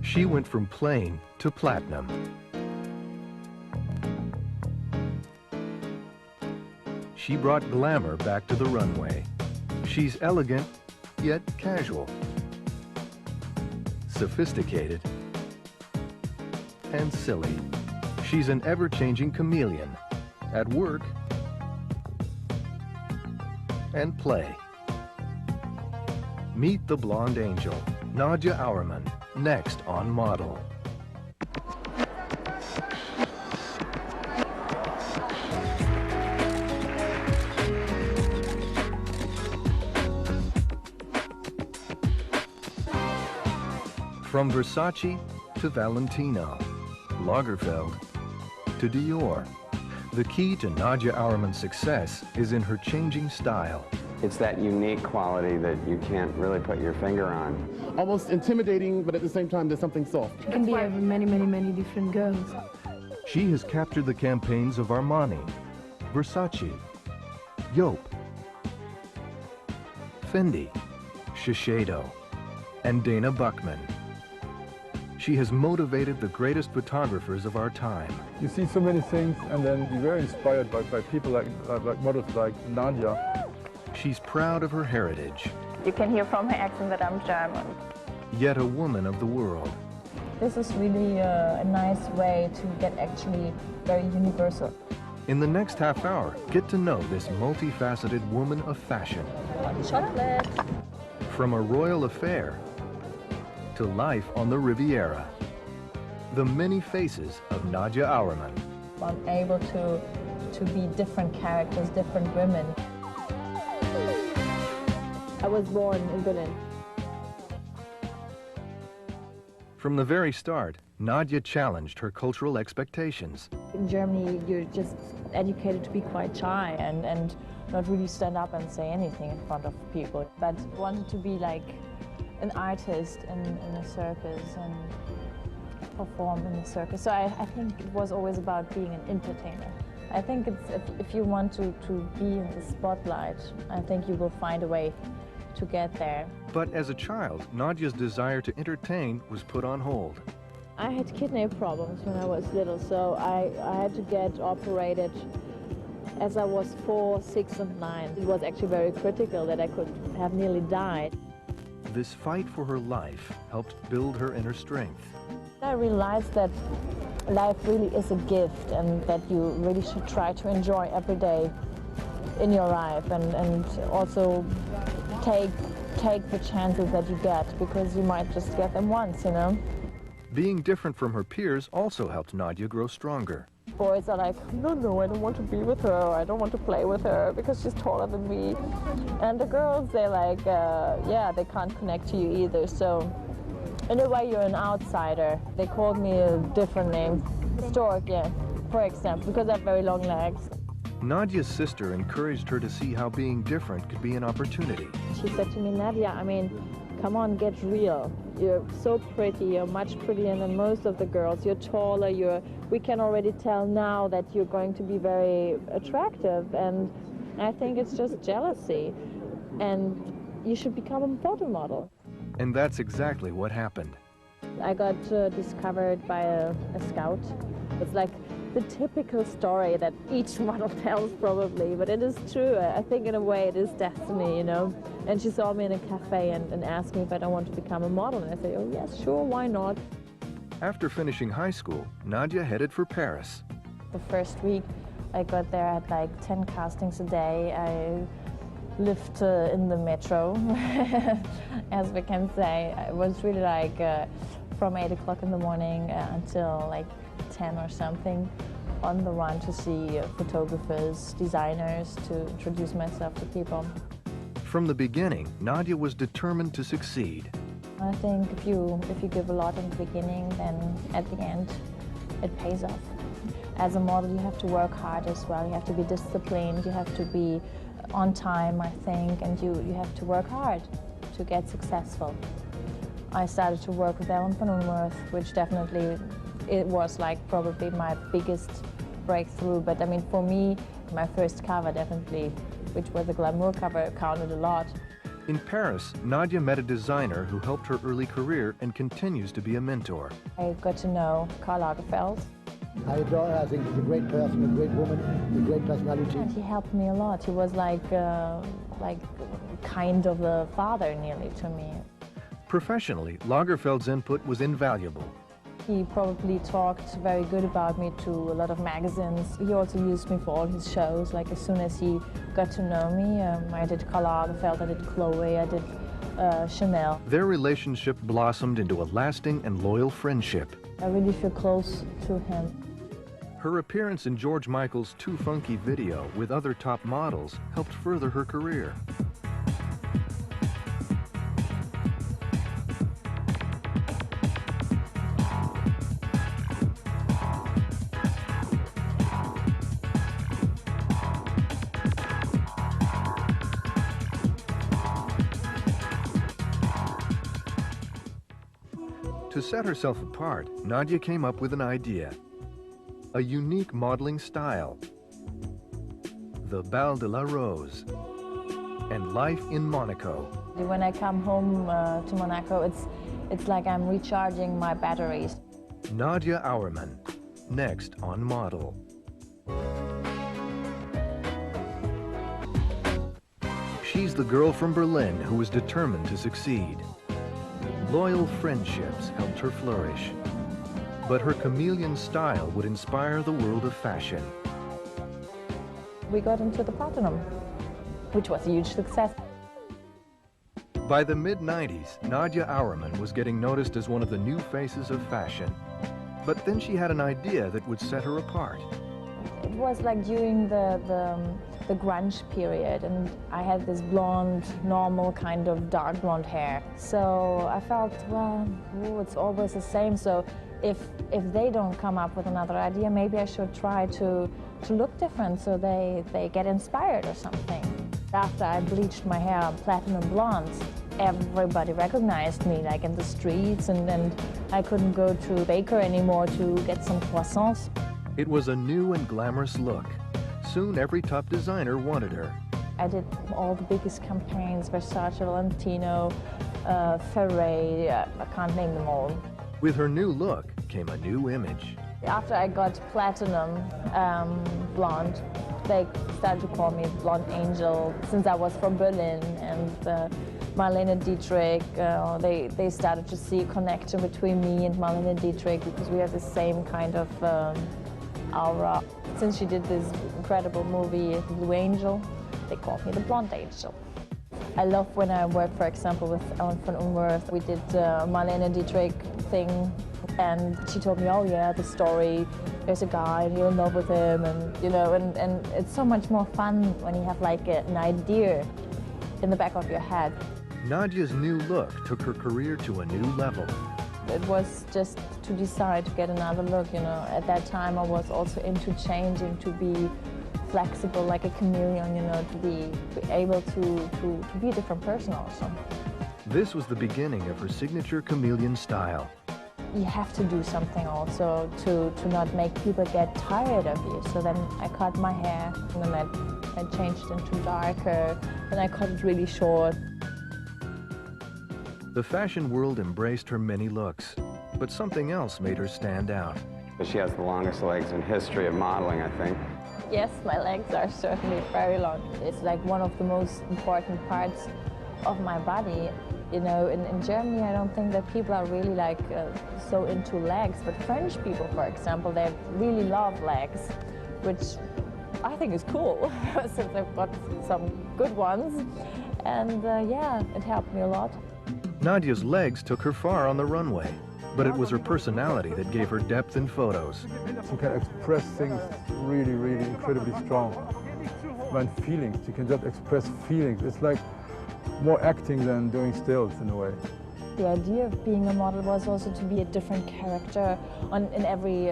She went from plain to platinum. She brought glamour back to the runway. She's elegant, yet casual. Sophisticated and silly. She's an ever-changing chameleon at work and play. Meet the blonde angel, Nadja Auermann, next on Model. From Versace to Valentino, Lagerfeld to Dior, the key to Nadja Auermann's success is in her changing style. It's that unique quality that you can't really put your finger on. Almost intimidating, but at the same time, there's something soft. It can be over many, many, many different girls. She has captured the campaigns of Armani, Versace, Joop, Fendi, Shiseido, and Dana Buchman. She has motivated the greatest photographers of our time. You see so many things, and then you're very inspired by people like models like Nadja. She's proud of her heritage. You can hear from her accent that I'm German. Yet a woman of the world. This is really a nice way to get actually very universal. In the next half hour, get to know this multifaceted woman of fashion. Chocolate. From a royal affair to life on the Riviera. The many faces of Nadja Auermann. I'm able to be different characters, different women. I was born in Berlin. From the very start, Nadja challenged her cultural expectations. In Germany, you're just educated to be quite shy and not really stand up and say anything in front of people. But wanted to be like an artist in a circus and perform in the circus. So I think it was always about being an entertainer. I think it's, if you want to be in the spotlight, I think you will find a way to get there. But as a child, Nadja's desire to entertain was put on hold. I had kidney problems when I was little, so I had to get operated as I was 4, 6, and 9. It was actually very critical that I could have nearly died. This fight for her life helped build her inner strength. I realized that life really is a gift and that you really should try to enjoy every day in your life and also take the chances that you get, because you might just get them once, you know. Being different from her peers also helped Nadja grow stronger. Boys are like, no, I don't want to be with her, or I don't want to play with her because she's taller than me. And the girls, they're like, yeah, they can't connect to you either. So in a way, you're an outsider. They called me a different name, stork, yeah, for example, because I have very long legs. Nadja's sister encouraged her to see how being different could be an opportunity. She said to me, Nadja, I mean, come on, get real. You're so pretty, you're much prettier than most of the girls. You're taller, we can already tell now that you're going to be very attractive, and I think it's just jealousy. And you should become a photo model. And that's exactly what happened. I got discovered by a scout. It's like the typical story that each model tells probably, but it is true. I think in a way it is destiny, you know. And she saw me in a cafe and asked me if I don't want to become a model. And I said, oh yes, sure, why not? After finishing high school, Nadja headed for Paris. The first week I got there at like 10 castings a day. I lived in the metro, as we can say. It was really like from 8 o'clock in the morning until like 10 or something, on the run to see photographers, designers, to introduce myself to people. From the beginning, Nadja was determined to succeed. I think if you give a lot in the beginning, then at the end it pays off. As a model, you have to work hard as well. You have to be disciplined, you have to be on time, I think, and you have to work hard to get successful. I started to work with Auermann, which definitely, it was like probably my biggest breakthrough. But I mean, for me, my first cover definitely, which was a glamour cover, counted a lot. In Paris, Nadja met a designer who helped her early career and continues to be a mentor. I got to know Karl Lagerfeld. I adore her. I think she's a great person, a great woman, a great personality. And he helped me a lot. He was like kind of a father nearly to me. Professionally, Lagerfeld's input was invaluable. He probably talked very good about me to a lot of magazines. He also used me for all his shows. Like as soon as he got to know me, I did Karl Lagerfeld, I did Chloe, I did Chanel. Their relationship blossomed into a lasting and loyal friendship. I really feel close to him. Her appearance in George Michael's Too Funky video with other top models helped further her career. To set herself apart, Nadja came up with an idea. A unique modeling style. The Bal de la Rose. And life in Monaco. When I come home to Monaco, it's like I'm recharging my batteries. Nadja Auermann, next on Model. She's the girl from Berlin who was determined to succeed. Loyal friendships helped her flourish. But her chameleon style would inspire the world of fashion. We got into the platinum, which was a huge success. By the mid-90s, Nadja Auermann was getting noticed as one of the new faces of fashion. But then she had an idea that would set her apart. It was like during the grunge period, and I had this blonde, normal kind of dark blonde hair. So I felt, well, it's always the same. So if they don't come up with another idea, maybe I should try to look different so they get inspired or something. After I bleached my hair platinum blonde, everybody recognized me, like in the streets, and I couldn't go to a baker anymore to get some croissants. It was a new and glamorous look. Soon every top designer wanted her. I did all the biggest campaigns, Versace, Valentino, Ferrari, I can't name them all. With her new look came a new image. After I got platinum blonde, they started to call me Blonde Angel since I was from Berlin, and Marlene Dietrich, they started to see a connection between me and Marlene Dietrich because we have the same kind of aura. Since she did this incredible movie, Blue Angel, they called me the Blonde Angel. I love when I work, for example, with Ellen von Unwerth. We did Marlene Dietrich thing, and she told me, oh yeah, the story, there's a guy and you're in love with him, and you know, and it's so much more fun when you have like an idea in the back of your head. Nadja's new look took her career to a new level. It was just to decide to get another look, you know. At that time I was also into changing, to be flexible like a chameleon, you know, to be able to be a different person also. This was the beginning of her signature chameleon style. You have to do something also to not make people get tired of you. So then I cut my hair, and then I changed into darker, and I cut it really short. The fashion world embraced her many looks, but something else made her stand out. She has the longest legs in history of modeling, I think. Yes, my legs are certainly very long. It's like one of the most important parts of my body. You know, in Germany, I don't think that people are really like so into legs, but French people, for example, they really love legs, which I think is cool, since I've got some good ones. And yeah, it helped me a lot. Nadja's legs took her far on the runway, but it was her personality that gave her depth in photos. She can express things really, really incredibly strong. And feelings, she can just express feelings. It's like more acting than doing stills in a way. The idea of being a model was also to be a different character in every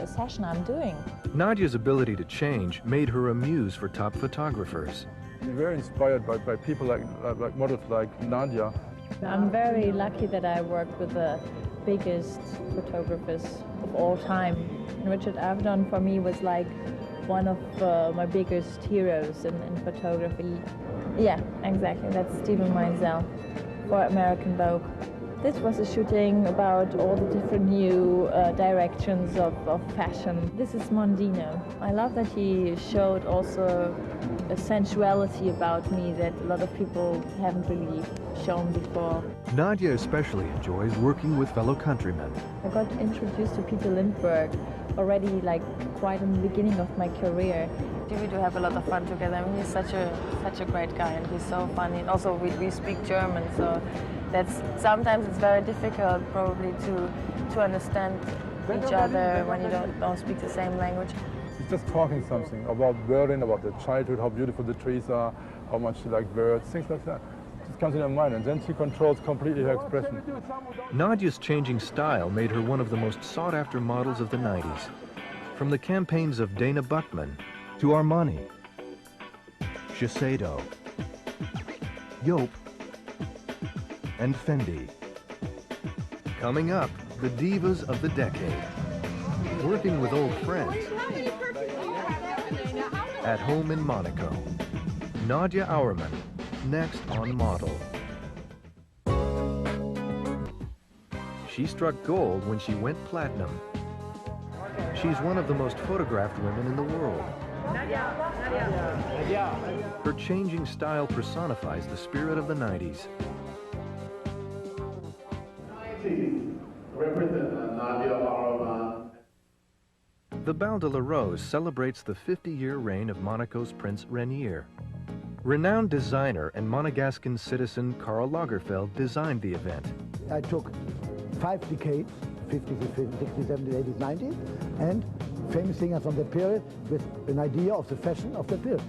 session I'm doing. Nadja's ability to change made her a muse for top photographers. We're very inspired by people like models like Nadja. I'm very lucky that I worked with the biggest photographers of all time. And Richard Avedon for me was like one of my biggest heroes in photography. Yeah, exactly. That's Stephen Meisel for American Vogue. This was a shooting about all the different new directions of fashion. This is Mondino. I love that he showed also a sensuality about me that a lot of people haven't really shown before. Nadja especially enjoys working with fellow countrymen. I got introduced to Peter Lindbergh already like quite in the beginning of my career. We do have a lot of fun together. I mean, he's such a great guy and he's so funny. And also we speak German, so sometimes it's very difficult probably to understand each other when you don't speak the same language. She's just talking something about Berlin, about the childhood, how beautiful the trees are, how much she likes birds, things like that. Just comes in her mind, and then she controls completely her expression. Nadja's changing style made her one of the most sought-after models of the 90s. From the campaigns of Dana Buchman to Armani, Shiseido, Joop, and Fendi. Coming up, the divas of the decade. Working with old friends. At home in Monaco. Nadja Auermann, next on Model. She struck gold when she went platinum. She's one of the most photographed women in the world. Her changing style personifies the spirit of the 90s. The Bal de la Rose celebrates the 50-year reign of Monaco's Prince Rainier. Renowned designer and Monegascan citizen Karl Lagerfeld designed the event. I took 5 decades, 50s, 60s, 70s, 80s, 90s, and famous singers from the period with an idea of the fashion of the period.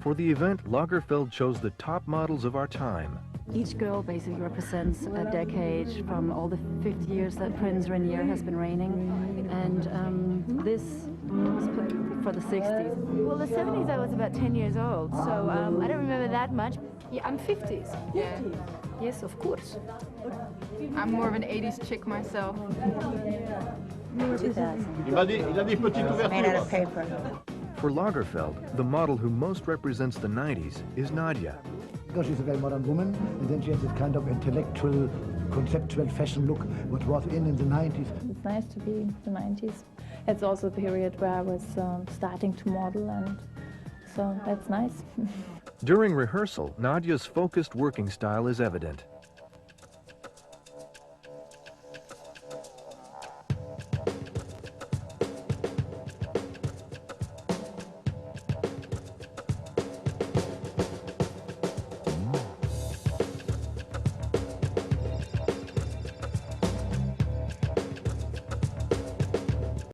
For the event, Lagerfeld chose the top models of our time. Each girl basically represents a decade from all the 50 years that Prince Rainier has been reigning, and this was for the 60s. Well, the 70s I was about 10 years old, so I don't remember that much. Yeah, I'm 50s. Yeah. Yes, of course. I'm more of an 80s chick myself. 2000. Made out of paper. For Lagerfeld, the model who most represents the 90s is Nadja. Because she's a very modern woman, and then she has this kind of intellectual, conceptual fashion look, what was in the 90s. It's nice to be in the 90s. It's also a period where I was starting to model, and so that's nice. During rehearsal, Nadja's focused working style is evident.